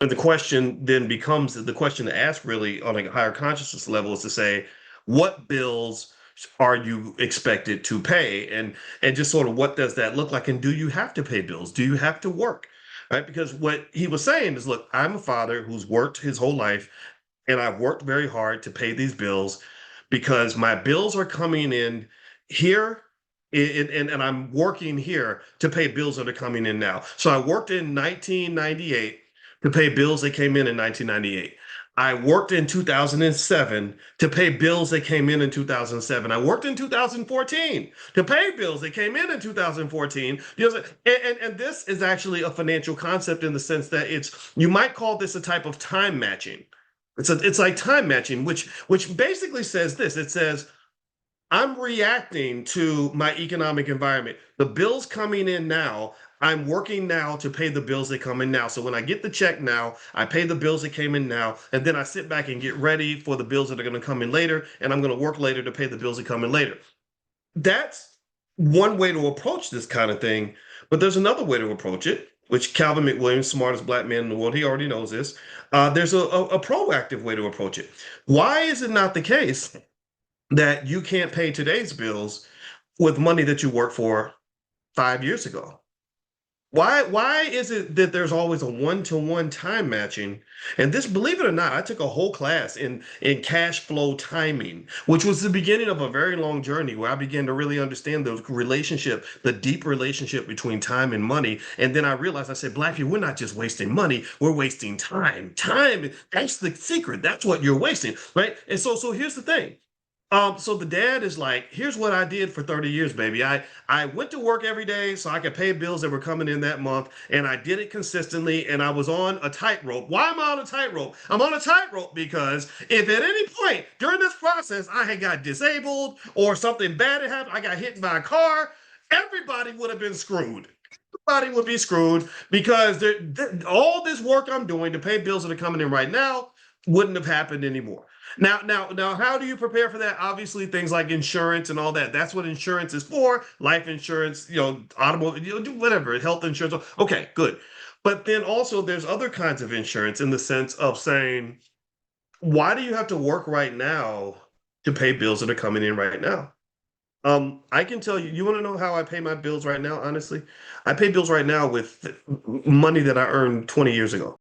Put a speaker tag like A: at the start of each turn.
A: And the question then becomes the question to ask really on a higher consciousness level is to say, what bills are you expected to pay? And just sort of what does that look like? And do you have to pay bills? Do you have to work? Right? Because what he was saying is, look, I'm a father who's worked his whole life and I've worked very hard to pay these bills because my bills are coming in here and I'm working here to pay bills that are coming in now. So I worked in 1998 to pay bills that came in 1998. I worked in 2007 to pay bills that came in 2007. I worked in 2014 to pay bills that came in 2014. You know, and this is actually a financial concept in the sense that you might call this a type of time matching. It's like time matching, which basically says this. It says I'm reacting to my economic environment. The bills coming in now, I'm working now to pay the bills that come in now. So when I get the check now, I pay the bills that came in now, and then I sit back and get ready for the bills that are going to come in later, and I'm going to work later to pay the bills that come in later. That's one way to approach this kind of thing, but there's another way to approach it, which Calvin McWilliams, smartest black man in the world, he already knows this. There's a proactive way to approach it. Why is it not the case that you can't pay today's bills with money that you worked for 5 years ago? Why is it that there's always a one-to-one time matching? And this, believe it or not, I took a whole class in cash flow timing, which was the beginning of a very long journey where I began to really understand the relationship, the deep relationship between time and money. And then I realized, I said, Black people, we're not just wasting money, we're wasting time. Time, that's the secret. That's what you're wasting, right? And so here's the thing. So the dad is like, here's what I did for 30 years, baby. I went to work every day so I could pay bills that were coming in that month, and I did it consistently, and I was on a tightrope. Why am I on a tightrope? I'm on a tightrope because if at any point during this process I had got disabled or something bad had happened, I got hit by a car, everybody would have been screwed. Everybody would be screwed because all this work I'm doing to pay bills that are coming in right now wouldn't have happened anymore. Now, how do you prepare for that? Obviously, things like insurance and all that. That's what insurance is for. Life insurance, automobile, whatever, health insurance. Okay, good. But then also, there's other kinds of insurance in the sense of saying, why do you have to work right now to pay bills that are coming in right now? I can tell you, you want to know how I pay my bills right now, honestly? I pay bills right now with money that I earned 20 years ago.